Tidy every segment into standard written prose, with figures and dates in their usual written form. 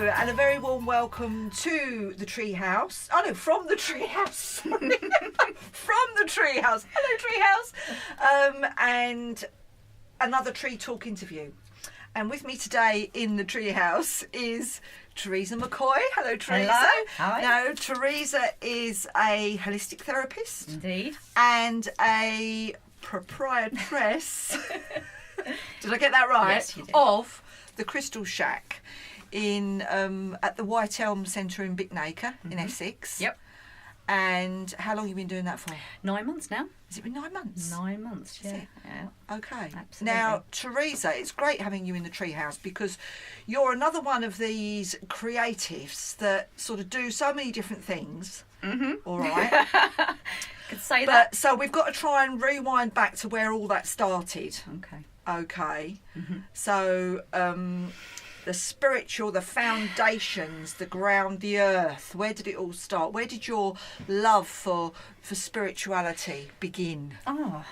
and a very warm welcome to the Treehouse. Oh no, from the Treehouse. Sorry. From the Treehouse. Hello, Treehouse. And another Tree Talk interview. And with me today in the Treehouse is Teresa Mecoy. Hello, Teresa. Hello. Hi. Now, Teresa is a holistic therapist. Indeed. And a proprietress. Did I get that right? Yes, you did. Of the Crystal Shack in at the White Elm Centre in Bicknaker in Essex. Yep. And how long have you been doing that for? 9 months now. Has it been 9 months? 9 months, Is yeah. it? Yeah. Okay. Absolutely. Now, Teresa, it's great having you in the Treehouse because you're another one of these creatives that sort of do so many different things. Mm-hmm. All right. Could say But that. so we've got to try and rewind back to where all that started. Okay. Okay. Mm-hmm. So the spiritual, the foundations, the ground, the earth, where did it all start? Where did your love for spirituality begin? Oh,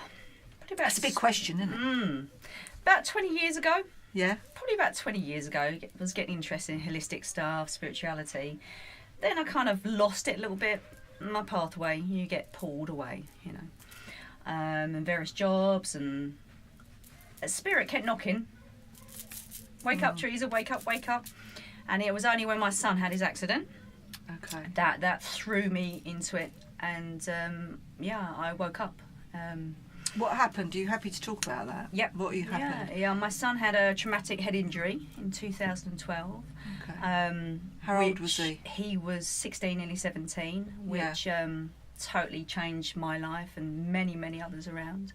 probably about That's a big question, isn't it? About 20 years ago. Yeah. Probably about 20 years ago, I was getting interested in holistic stuff, spirituality. Then I kind of lost it a little bit. My pathway, you get pulled away, you know, and various jobs, and a spirit kept knocking. Wake up, Teresa, wake up, wake up. And it was only when my son had his accident Okay. that threw me into it. And I woke up. What happened? Are you happy to talk about that? Yep. What happened? Yeah. My son had a traumatic head injury in 2012. Okay. How old was he? He was 16, nearly 17, which totally changed my life and many, many others around.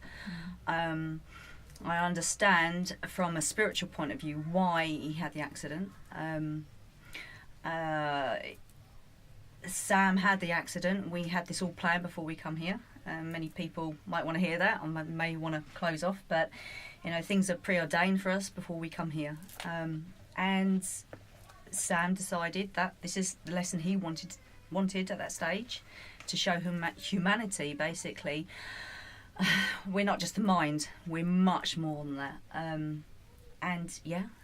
I understand from a spiritual point of view why he had the accident. Sam had the accident. We had this all planned before we come here. Many people might want to hear that or may want to close off, but you know, things are preordained for us before we come here. And Sam decided that this is the lesson he wanted at that stage, to show him humanity, basically. We're not just the mind, we're much more than that.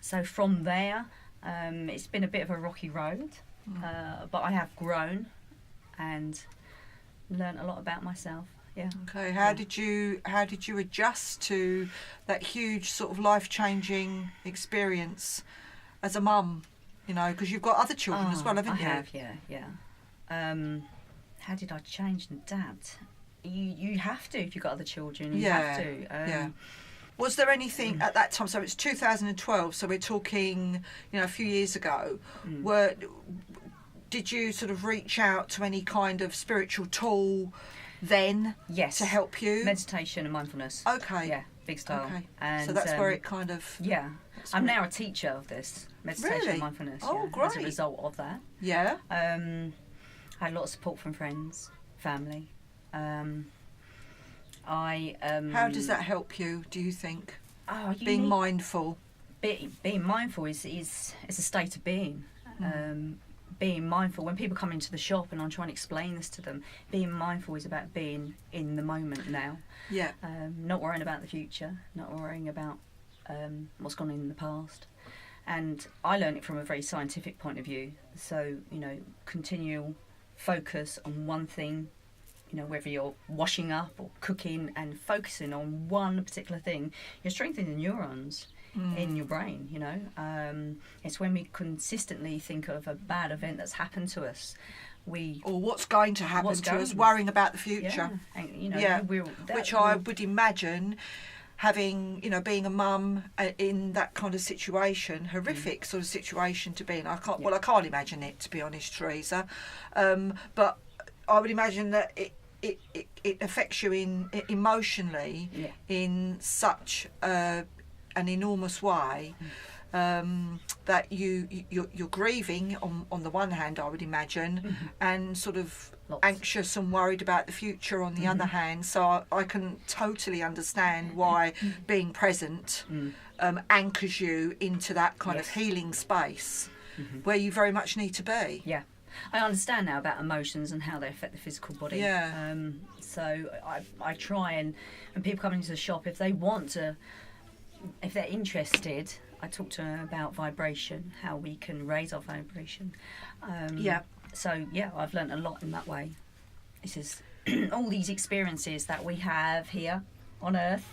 So from there, it's been a bit of a rocky road, but I have grown and learnt a lot about myself. Yeah. Okay. How did you adjust to that huge sort of life-changing experience as a mum? You know, because you've got other children as well, haven't you? I have, yeah. How did I change and adapt? You have to if you've got other children. You have to. Yeah. Was there anything at that time? So it's 2012. So we're talking, a few years ago. Did you sort of reach out to any kind of spiritual tool then? Yes. To help you? Meditation and mindfulness. Okay. Yeah, big style. Okay. And, so that's where it kind of. Yeah. I'm now a teacher of this meditation Really? and mindfulness. Oh, great. As a result of that. Yeah. I had a lot of support from friends, family. How does that help you, do you think? Being mindful. Being mindful is a state of being. Being mindful, when people come into the shop and I'm trying to explain this to them, being mindful is about being in the moment now. Yeah. Not worrying about the future, not worrying about what's gone in the past. And I learn it from a very scientific point of view. So, continual focus on one thing, whether you're washing up or cooking and focusing on one particular thing, you're strengthening neurons in your brain, It's when we consistently think of a bad event that's happened to us, or what's going to happen to us, worrying about the future. Yeah. And, which I would imagine, having, being a mum in that kind of situation, horrific sort of situation to be in. I can't imagine it, to be honest, Teresa. But I would imagine that it affects you emotionally in such an enormous way. That you're grieving on the one hand, I would imagine, and sort of anxious and worried about the future on the other hand. So I can totally understand why being present anchors you into that kind of healing space where you very much need to be. Yeah. I understand now about emotions and how they affect the physical body. Yeah. So I try, and when people come into the shop, if they're interested, I talked to her about vibration, how we can raise our vibration. So yeah, I've learnt a lot in that way. This is all these experiences that we have here on Earth,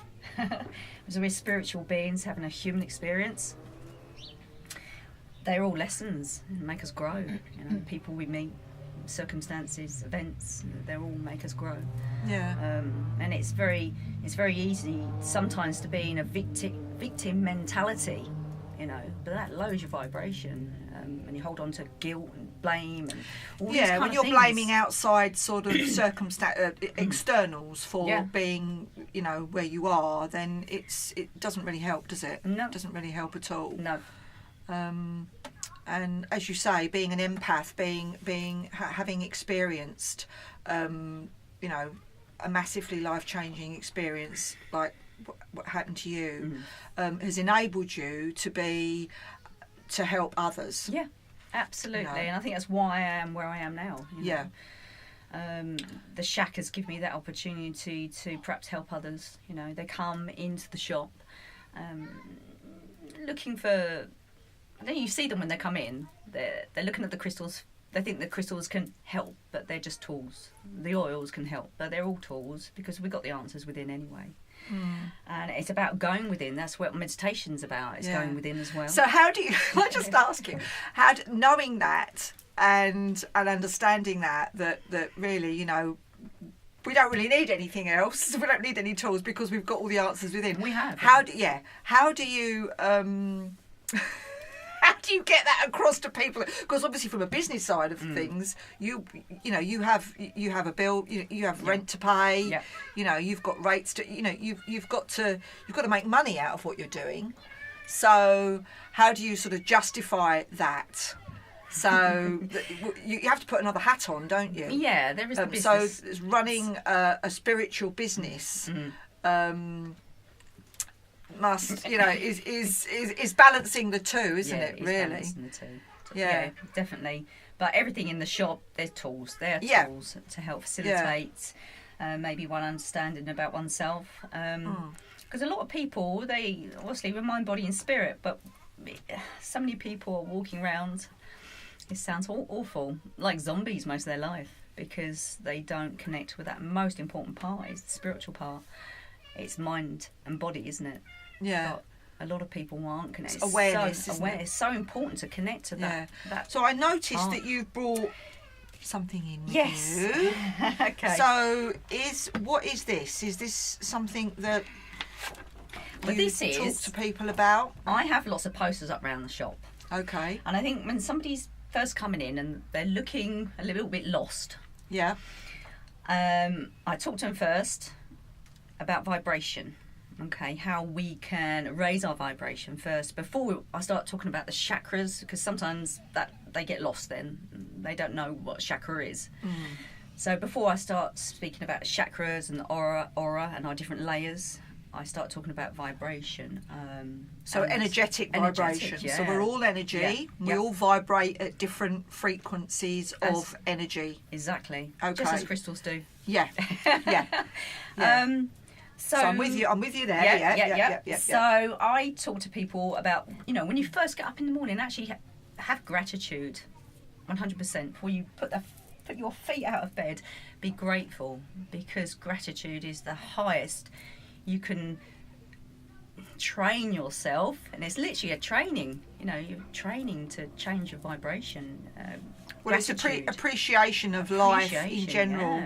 as we're spiritual beings having a human experience. They're all lessons and make us grow. You know, people we meet, circumstances, events, they all make us grow. Yeah. And it's very easy sometimes to be in a victim mentality, you know, but that lowers your vibration, and you hold on to guilt and blame and all these kind when of you're things. blaming outside sort of externals for being, you know, where you are, then it doesn't really help, does it? No. It doesn't really help at all. No. And as you say, being an empath, having experienced, you know, a massively life-changing experience like what happened to you, has enabled you to help others. Yeah, absolutely. You know? And I think that's why I am where I am now. You know? Yeah. The shack has given me that opportunity to perhaps help others. You know, they come into the shop looking for. Then you see them when they come in. They're looking at the crystals. They think the crystals can help, but they're just tools. The oils can help, but they're all tools because we've got the answers within anyway. And it's about going within. That's what meditation's about. It's going within as well. So how do you? I just ask you, knowing that and understanding that really, you know, we don't really need anything else. We don't need any tools because we've got all the answers within. We have. How do you? How do you get that across to people? Because obviously, from a business side of things, you have a bill, you have rent to pay. Yeah. You know, you've got rates to. You know, you've got to make money out of what you're doing. So how do you sort of justify that? So you have to put another hat on, don't you? Yeah, there is the business. So it's running a spiritual business. Must, you know, is balancing the two, isn't it? Really, balancing the two. Yeah, definitely. But everything in the shop, there's tools. There are tools to help facilitate maybe one understanding about oneself. Because a lot of people, they obviously we're mind, body, and spirit, but so many people are walking around. It sounds awful, like zombies most of their life because they don't connect with that most important part. Is the spiritual part. It's mind and body, isn't it? Yeah. But a lot of people aren't connected. It's awareness, so aware. It's so important to connect to that. So I noticed that you've brought something in with you. Okay. So what is this? Is this something that you talk to people about? I have lots of posters up around the shop. Okay. And I think when somebody's first coming in and they're looking a little bit lost. Yeah. I talk to them first about vibration. Okay, how we can raise our vibration first before I start talking about the chakras, because sometimes that they get lost then. They don't know what chakra is. So before I start speaking about chakras and the aura and our different layers, I start talking about vibration. So energetic vibration. So we're all energy. Yeah. We all vibrate at different frequencies of energy. Exactly. Okay. Just as crystals do. Yeah. Yeah. So I'm with you there. Yeah. So I talk to people about, you know, when you first get up in the morning, actually have gratitude 100% before you put your feet out of bed. Be grateful, because gratitude is the highest. You can train yourself, and it's literally a training. You know, you're training to change your vibration. Well, it's appreciation of life in general.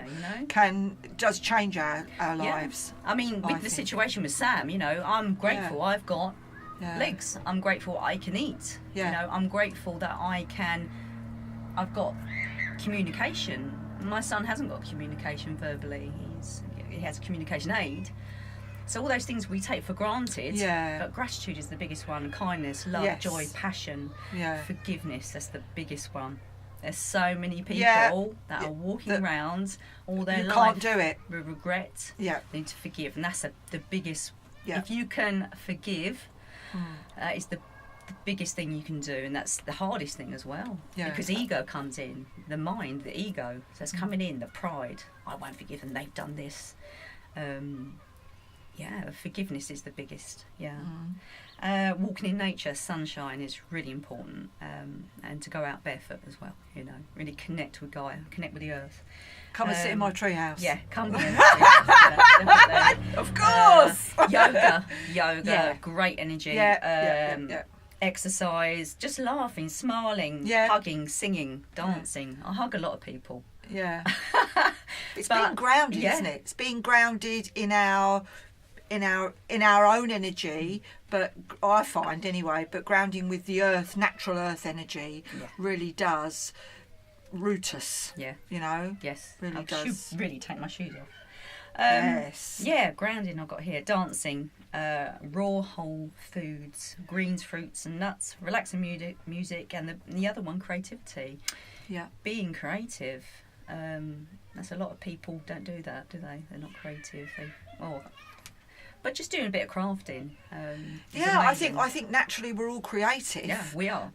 Does change our lives. I mean, with the situation with Sam, you know, I'm grateful I've got legs. I'm grateful I can eat. You know, I'm grateful that I've got communication. My son hasn't got communication verbally. He has a communication aid. So all those things we take for granted, but gratitude is the biggest one. Kindness, love, joy, passion, forgiveness, that's the biggest one. There's so many people that are walking around all their life. Can't do it. With regret. Yeah. They need to forgive. And that's the biggest. Yeah. If you can forgive, it's the biggest thing you can do. And that's the hardest thing as well. Yeah. Because ego comes in. The mind, the ego. So it's coming in, the pride. I won't forgive them. They've done this. Yeah, forgiveness is the biggest. Yeah. Mm. Walking in nature, sunshine is really important, and to go out barefoot as well. You know, really connect with Gaia, connect with the earth. Come and sit in my treehouse. Yeah, come here. Yeah, definitely. Of course. Yoga, Yeah. great energy. Yeah. Exercise, just laughing, smiling, hugging, singing, dancing. I hug a lot of people. Yeah. It's being grounded, isn't it? It's being grounded in our own energy, but I find anyway, but grounding with the earth, natural earth energy really does root us. Yeah. You know? Yes. Really does. Should really take my shoes off. Yes. Yeah, grounding I've got here. Dancing, raw whole foods, greens, fruits and nuts, relaxing music, and the other one, creativity. Yeah. Being creative. That's a lot of people don't do that, do they? They're not creative. But just doing a bit of crafting. I think naturally we're all creative. Yeah, we are.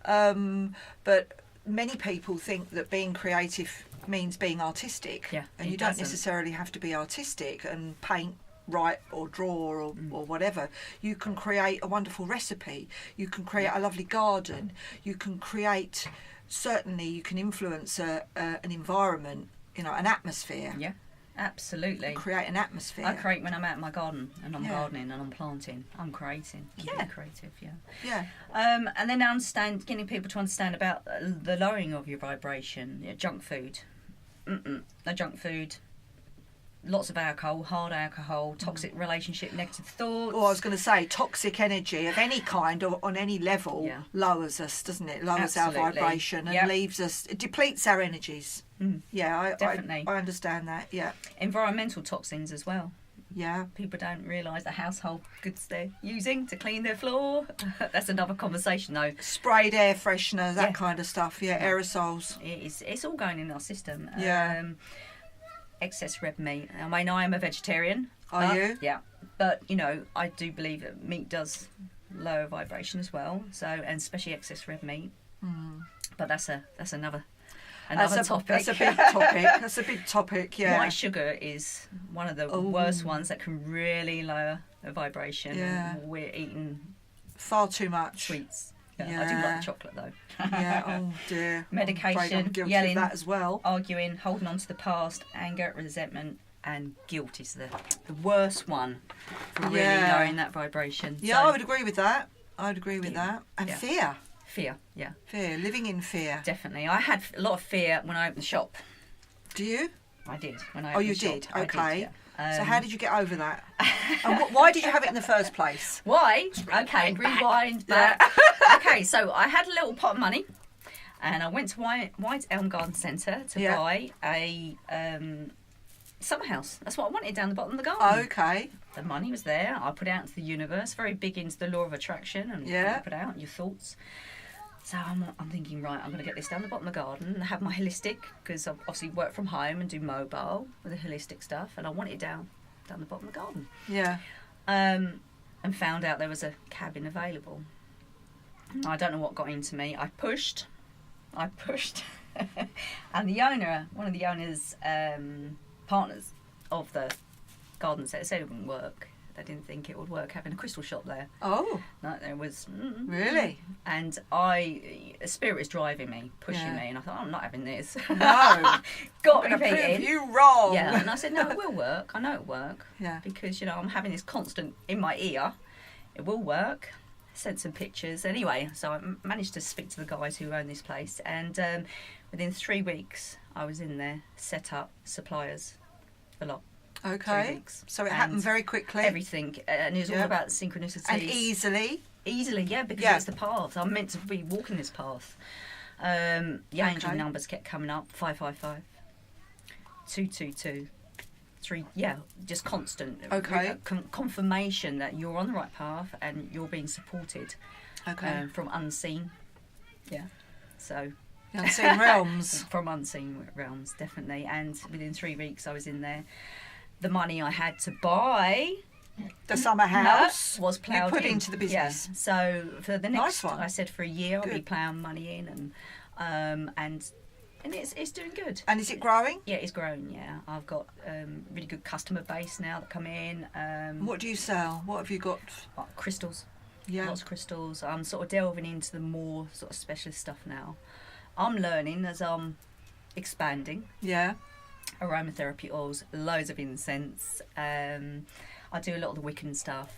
But many people think that being creative means being artistic. Yeah, and you don't necessarily have to be artistic and paint, write or draw or whatever. You can create a wonderful recipe. You can create a lovely garden. You can create, certainly you can influence an environment, you know, an atmosphere. Yeah. Absolutely. Create an atmosphere. I create when I'm out in my garden and I'm gardening and I'm planting. I'm creating. I'm being creative, Yeah. And then getting people to understand about the lowering of your vibration. Junk food. No junk food. Lots of alcohol, hard alcohol, toxic relationship, negative thoughts. Well, I was going to say, toxic energy of any kind or on any level lowers us, doesn't it? Lowers our vibration and leaves us, it depletes our energies. Yeah, definitely. I understand that, yeah. Environmental toxins as well. Yeah. People don't realise the household goods they're using to clean their floor. That's another conversation though. Sprayed air freshener, that kind of stuff, aerosols. It's all going in our system. Yeah. Excess red meat. I mean, I am a vegetarian. Are you? Yeah. But, you know, I do believe that meat does lower vibration as well. So, and especially excess red meat. But that's another topic. That's a big topic. That's a big topic, yeah. White sugar is one of the worst ones that can really lower the vibration. Yeah. We're eating far too much sweets. Yeah. I do like the chocolate though. Yeah, oh dear. Medication, I'm guilty yelling, of that as well. Arguing, holding on to the past, anger, resentment, and guilt is the worst one for really lowering that vibration. Yeah, I would agree with that. I would agree with that. And fear. Fear, yeah. Fear, living in fear. Definitely. I had a lot of fear when I opened the shop. Do you? I did. When I opened the shop. Oh, you did? Okay. I did, so how did you get over that? And why did you have it in the first place? Why? Okay, rewind back. Okay, so I had a little pot of money and I went to White Elm Garden Centre to buy a summer house. That's what I wanted down the bottom of the garden. Okay. The money was there. I put it out into the universe, very big into the law of attraction and put out your thoughts. So I'm thinking, right, I'm going to get this down the bottom of the garden and have my holistic, because I obviously work from home and do mobile with the holistic stuff, and I want it down the bottom of the garden. Yeah. And found out there was a cabin available. I don't know what got into me. I pushed. And the owner, one of the owner's partners of the garden said it wouldn't work. They didn't think it would work having a crystal shop there. Oh. No, there was... Really? And a spirit was driving me, pushing me, and I thought, I'm not having this. No. Got me repeating. You wrong. Yeah, and I said, no, it will work. I know it'll work. Yeah. Because, you know, I'm having this constant in my ear. It will work. Sent some pictures. Anyway, so I managed to speak to the guys who own this place, and within 3 weeks, I was in there, set up, suppliers, a lot. Okay, so it happened very quickly. Everything, and it was all about synchronicities. And easily, yeah, because it's the path. I'm meant to be walking this path. The angel numbers kept coming up: 555, 222, 3. Yeah, just constant. Okay. Confirmation that you're on the right path and you're being supported. Okay. From unseen. Yeah. So. The unseen realms. From unseen realms, definitely. And within 3 weeks, I was in there. The money I had to buy the summer house was ploughed put into the business. Yeah. So for the next, nice one. I said for a year I'll be ploughing money in, and And it's doing good. And is it growing? Yeah, it's growing, yeah. I've got really good customer base now that come in. What do you sell? What have you got? Crystals. Yeah. Lots of crystals. I'm sort of delving into the more sort of specialist stuff now. I'm learning as I'm expanding. Yeah. Aromatherapy oils, loads of incense. I do a lot of the Wiccan stuff.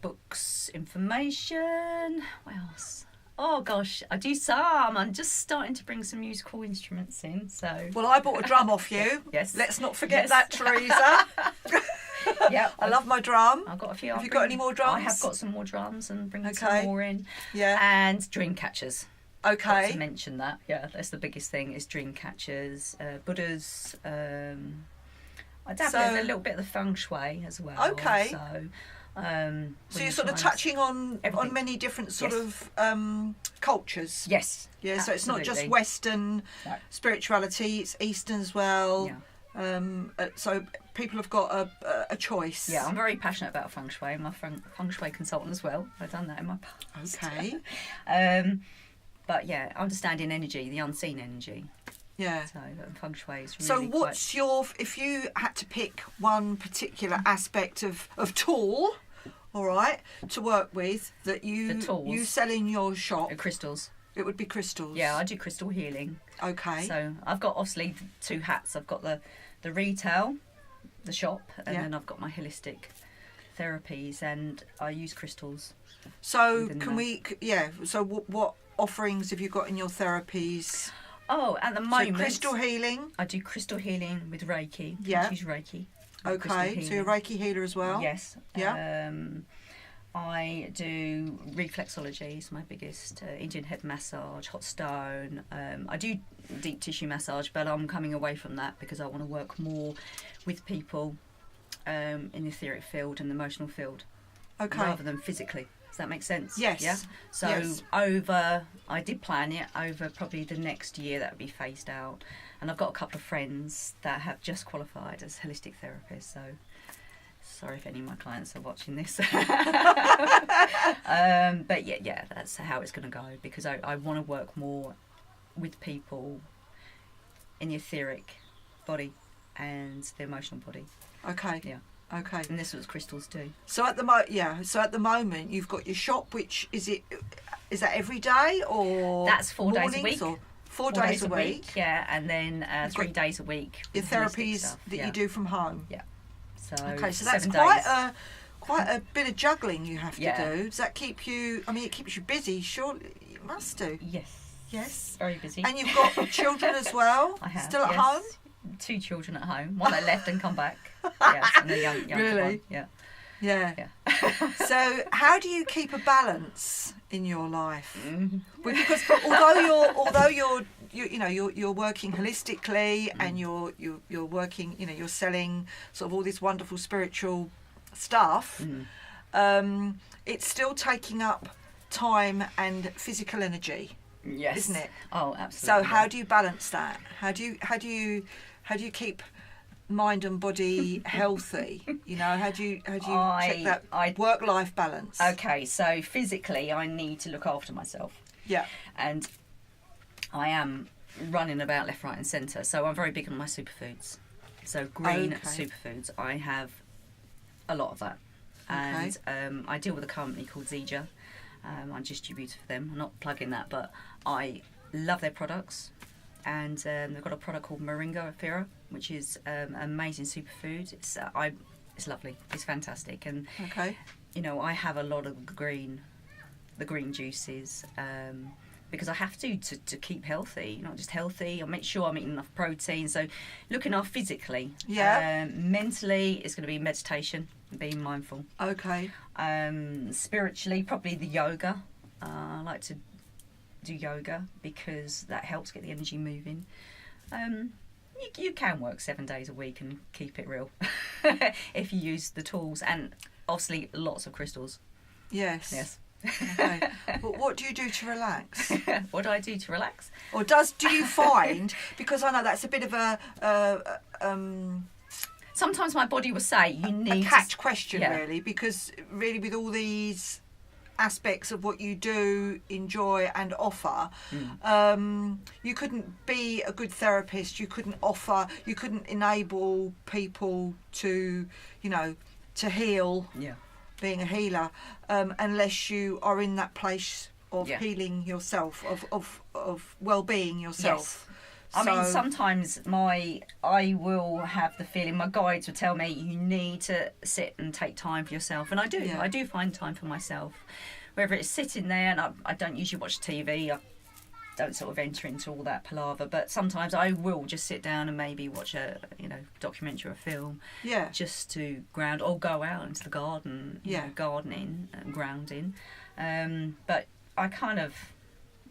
Books, information. What else? Oh gosh, I do some. I'm just starting to bring some musical instruments in. So. Well, I bought a drum off you. Yes. Let's not forget that, Teresa. Yeah. I love my drum. I've got a few. Have you got any more drums? I have got some more drums and bringing some Okay. more in. Yeah. And dream catchers. Got Okay. to mention that. Yeah, that's the biggest thing is dream catchers, Buddhas. I dabble in a little bit of the feng shui as well. Okay. So you're sort of times- touching on Everything. many different sort Yes. of cultures. Yes. Yeah, so it's not just absolutely. Western No. spirituality, it's Eastern as well. Yeah. So people have got a choice. Yeah, I'm very passionate about feng shui. I'm a feng shui consultant as well. I've done that in my past. Okay. But yeah, understanding energy, the unseen energy. Yeah. So feng shui is really So what's your, if you had to pick one particular aspect of tool, all right, to work with that The you tools. sell in your shop, crystals? it would be crystals. Yeah, I do crystal healing. Okay. So I've got obviously two hats. I've got the retail, the shop, and Yeah. then I've got my holistic therapies, and I use crystals. So within can that. we? Yeah. So what offerings have you got in your therapies? Oh, at the So moment, crystal healing. I do crystal healing with Reiki. Yeah. I use Reiki. with crystal Okay. So you're a healing. Reiki healer as well. Yes. Yeah. I do reflexology, is my biggest, Indian head massage, hot stone. I do deep tissue massage, but I'm coming away from that because I want to work more with people in the etheric field and the emotional field Okay. rather than physically. Does that make sense? Yes. Yeah. So Yes. I did plan it over probably the next year that would be phased out, and I've got a couple of friends that have just qualified as holistic therapists. So sorry if any of my clients are watching this. But yeah, that's how it's going to go because I want to work more with people in the etheric body and the emotional body. Okay. Yeah. Okay. And this is what crystals do. So at the moment you've got your shop, which is that every day or That's 4 days a mornings week. or 4 days a week? Yeah, and then You've 3 got days a week. Your with holistic therapies stuff. that Yeah. you do from home. Yeah. So Okay, so that's 7 quite a bit of juggling you have to Yeah. do. Does that keep you? I mean, it keeps you busy. Surely it must do. Yes. Yes. Very busy. And you've got children as well. I have. Still at yes. home. 2 children at home. One that left and come back. Yes, and a younger Really? one. Yeah. Yeah. Yeah. So how do you keep a balance in your life? Mm. Well, because although you're working holistically and you're working, you're selling sort of all this wonderful spiritual stuff, it's still taking up time and physical energy, Yes. isn't it? Oh, absolutely. So how do you balance that? How do you keep mind and body healthy? How do you check that work-life balance? Okay, so physically, I need to look after myself. Yeah. And I am running about left, right, and centre. So I'm very big on my superfoods. So green Okay. superfoods. I have a lot of that. And I deal with a company called Zija. I'm a distributor for them. I'm not plugging that, but I love their products. And they've got a product called Moringa Afira, which is an amazing superfood. It's lovely. It's fantastic. And Okay. I have a lot of the green juices because I have to keep healthy. Not just healthy, I make sure I'm eating enough protein. So looking after physically. Yeah. Mentally, it's going to be meditation, being mindful. Okay. Spiritually, probably the yoga. I like to do yoga because that helps get the energy moving. You can work 7 days a week and keep it real if you use the tools and obviously lots of crystals. Yes. Yes. Okay. But what do you do to relax? What do I do to relax? Or do you find, because I know that's a bit of a Sometimes my body will say you need catch question, yeah. really, because really with all these aspects of what you do enjoy and offer, you couldn't be a good therapist, you couldn't enable people to, you know, to heal, being a healer, unless you are in that place of healing yourself, of well-being yourself. I mean, sometimes I will have the feeling, my guides would tell me, you need to sit and take time for yourself. And I do. I do find time for myself. Whether it's sitting there, and I don't usually watch TV, I don't sort of enter into all that palaver, but sometimes I will just sit down and maybe watch a, you know, documentary or a film, just to ground, or go out into the garden, you know, gardening and grounding. But I kind of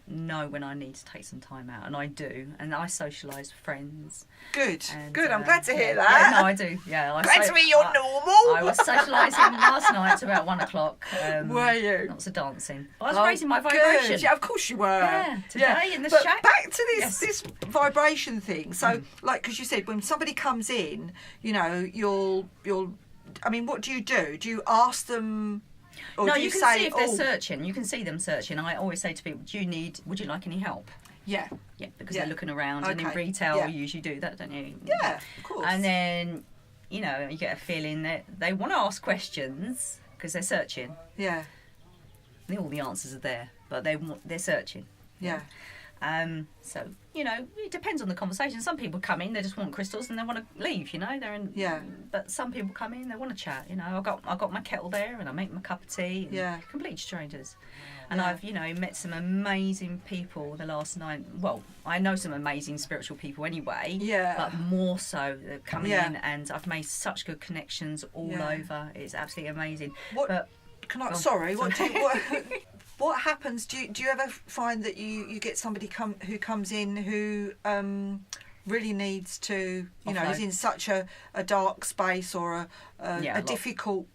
know when I need to take some time out, and I do, and I socialise with friends. Good, and, good. I'm glad to hear that. Yeah, no, I do. Yeah, glad to hear you're normal. I was socialising last night at about 1 o'clock. Were you? Lots of dancing. I was raising my vibration. Good. Yeah, of course you were. Yeah, today in the shack. Back to this vibration thing. So, like, because you said when somebody comes in, you know, you'll. I mean, what do? Do you ask them? Or no, do you can say, see if they're searching. You can see them searching. I always say to people, would you like any help? Yeah. Yeah, because they're looking around, and in retail you usually do that, don't you? Yeah, of course. And then, you know, you get a feeling that they want to ask questions because they're searching. Yeah. All the answers are there, but they're searching. Yeah. So, you know, it depends on the conversation. Some people come in, they just want crystals and they want to leave, you know. But some people come in, they want to chat, you know. I got my kettle there and I make my cup of tea. And complete strangers. And I've, you know, met some amazing people the last night. Well, I know some amazing spiritual people anyway. Yeah. But more so, they're coming in, and I've made such good connections all over. It's absolutely amazing. What happens? Do you ever find that you get somebody who comes in who really needs to, you know, is in such a dark space or a difficult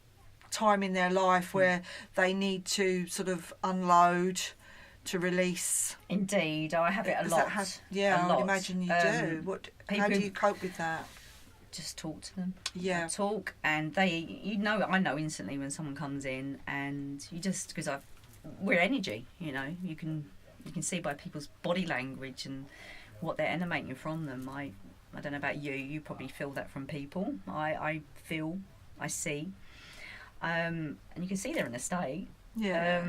time in their life where they need to sort of unload, to release? Indeed, I have it a lot. I would imagine you do. How do you cope with that? Just talk to them. Yeah. Talk, and I know instantly when someone comes in, and you just, because we're energy, you know, you can see by people's body language and what they're emanating from them. I don't know about you, you probably feel that from people. I feel, I see, and you can see they're in a state. Yeah.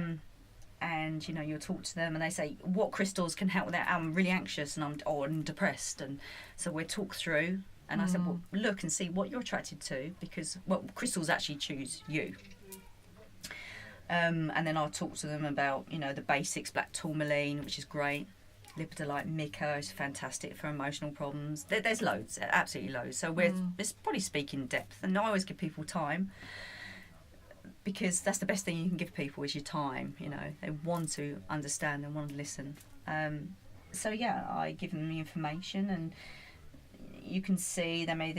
And you know, you'll talk to them and they say, what crystals can help with that? I'm really anxious and I'm depressed, and so we'll talk through. And I said, well, look and see what you're attracted to, because crystals actually choose you. And then I'll talk to them about, you know, the basics, black tourmaline, which is great. Lepidolite mica is fantastic for emotional problems. There's loads, absolutely loads. So we're probably speaking depth. And I always give people time, because that's the best thing you can give people is your time. You know, they want to understand, they want to listen. So yeah, I give them the information, and you can see they may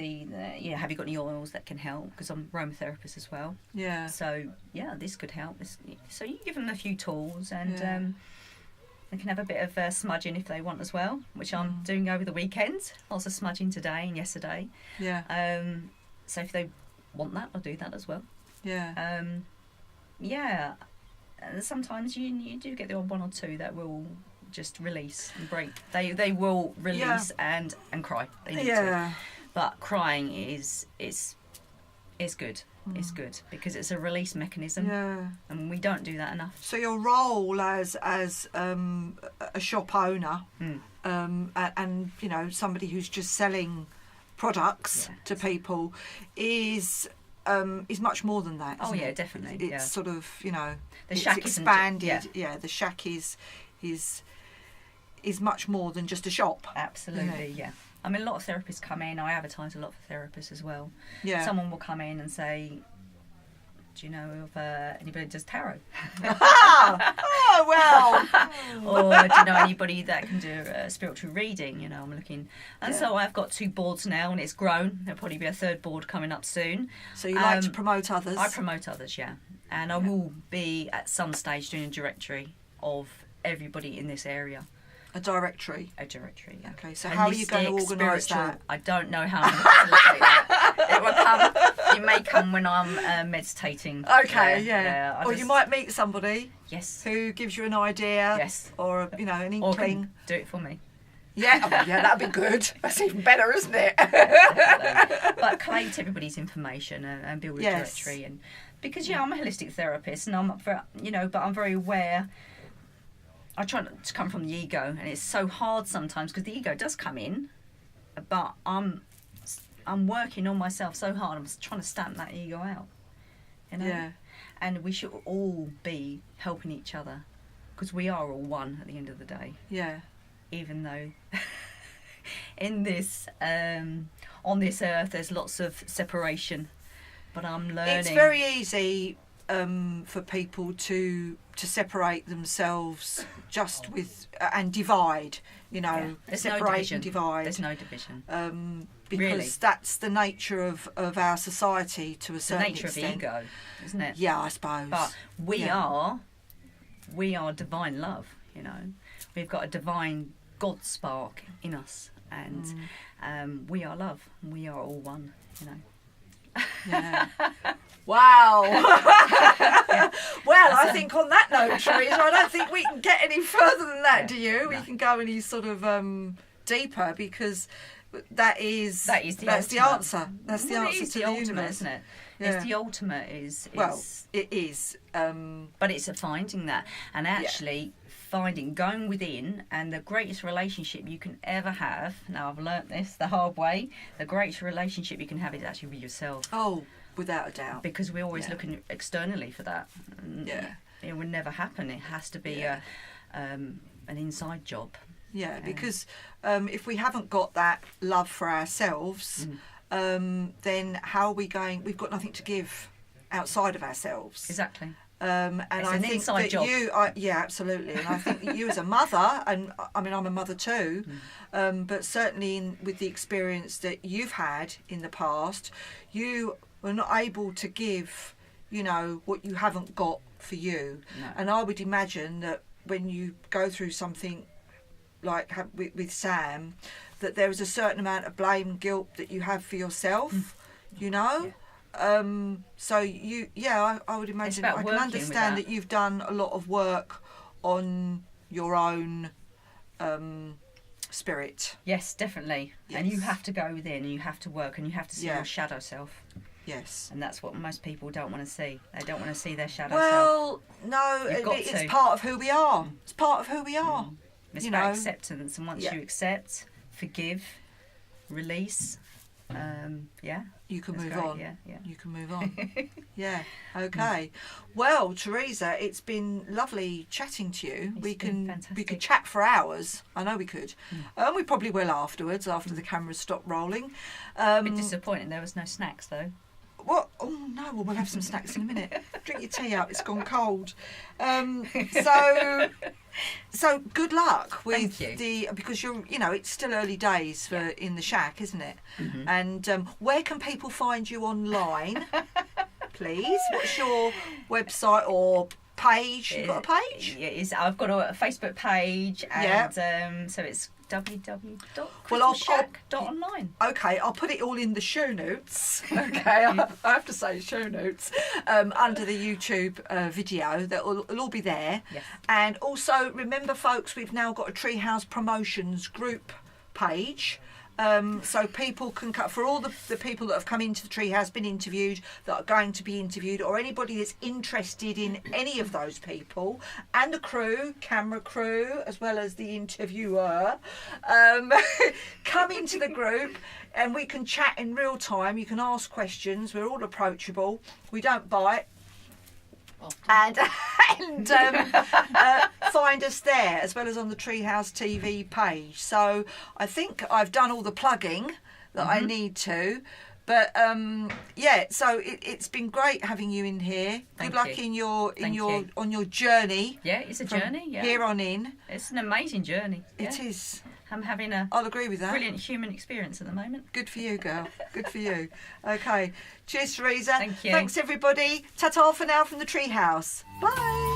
have you got any oils that can help, because I'm aromatherapist as well. Yeah. So yeah, this could help. So you give them a few tools, and they can have a bit of smudging if they want as well, which I'm doing over the weekend. Lots of smudging today and yesterday. Yeah. So if they want that, I'll do that as well. Yeah. Yeah. And sometimes you do get the odd one or two that will just release and break. They will release and cry. They need to. But crying is good. It's good because it's a release mechanism. Yeah. And we don't do that enough. So your role as a shop owner, and you know, somebody who's just selling products to people is much more than that. Oh yeah, definitely. It's sort of, you know, the shack expanded. The shack is much more than just a shop. Absolutely, yeah. I mean, a lot of therapists come in. I advertise a lot for therapists as well. Yeah. Someone will come in and say, do you know if anybody does tarot? Oh, well. Or do you know anybody that can do a spiritual reading? You know, I'm looking. And so I've got 2 boards now, and it's grown. There'll probably be a 3rd board coming up soon. So you like to promote others? I promote others, yeah. And I will be at some stage doing a directory of everybody in this area. A directory? A directory, yeah. Okay, so how are you going to organise that? I don't know how I'm going to facilitate that. It will come. It may come when I'm meditating. Okay, yeah. Or you might meet somebody. Yes. Who gives you an idea. Yes. Or, an inkling. Or can do it for me. Yeah, that'd be good. That's even better, isn't it? But collate everybody's information and build a directory, and because I'm a holistic therapist, and but I'm very aware. I try not to come from the ego, and it's so hard sometimes because the ego does come in, but I'm working on myself so hard. I'm trying to stamp that ego out, Yeah. And we should all be helping each other because we are all one at the end of the day. Yeah. Even though in this on this earth there's lots of separation, but I'm learning. It's very easy for people to separate themselves just with and divide. Separate and divide. There's no division. Because really. That's the nature of our society to a certain extent. The nature of ego, isn't it? Yeah, I suppose. But we are divine love. We've got a divine God spark in us, and we are love. We are all one. Yeah. Wow. Well, I think on that note, Teresa, I don't think we can get any further than that. Do you? We can go any sort of deeper because that's the answer. That's the answer to the ultimate, universe, isn't it? Yeah. It's the ultimate. Well, it is. But it's finding that, and actually going within, and the greatest relationship you can ever have. Now I've learnt this the hard way. The greatest relationship you can have is actually with yourself. Oh, without a doubt. Because we're always looking externally for that. It would never happen. It has to be an inside job. Yeah, because if we haven't got that love for ourselves, then how are we going? We've got nothing to give outside of ourselves. Exactly. And it's I an think inside that job. Absolutely. And I think that you as a mother, and I mean I'm a mother too, but certainly with the experience that you've had in the past, you were not able to give, what you haven't got for you. No. And I would imagine that when you go through something like with Sam, that there is a certain amount of blame and guilt that you have for yourself, Yeah. So I would imagine I can understand that you've done a lot of work on your own spirit. Yes, definitely. Yes. And you have to go within, and you have to work, and you have to see your shadow self. Yes. And that's what most people don't want to see. They don't want to see their shadow self. Well, no, it's part of who we are. It's part of who we are. It's about acceptance, and once you accept, forgive, release, you can move on. Yeah. You can move on. Yeah. Okay. Well, Teresa, it's been lovely chatting to you. We could chat for hours. I know we could. We probably will afterwards, after the cameras stop rolling. A bit disappointing there was no snacks though. What? Oh no, well, we'll have some snacks in a minute. Drink your tea up, it's gone cold. So good luck with because you're, it's still early days for in the shack, isn't it? Mm-hmm. And where can people find you online, please? What's your website or page? You've got a page? I've got a Facebook page, and so it's www.crystalshack.online. Okay, I'll put it all in the show notes. Okay, I have to say show notes under the YouTube video. It'll all be there. Yes. And also remember, folks, we've now got a Treehouse Promotions group page. So people can cut for all the people that have come into the Treehouse, been interviewed, that are going to be interviewed, or anybody that's interested in any of those people, and the crew, camera crew, as well as the interviewer, come into the group and we can chat in real time. You can ask questions. We're all approachable. We don't bite. And find us there, as well as on the Treehouse TV page. So I think I've done all the plugging that I need to. But so it's been great having you in here. Good luck on your journey. Yeah, it's a journey. Yeah, here on in. It's an amazing journey. It is. I'm having I'll agree with that. Brilliant human experience at the moment. Good for you, girl. Good for you. Okay. Cheers, Teresa. Thank you. Thanks, everybody. Ta-ta for now from the Treehouse. Bye.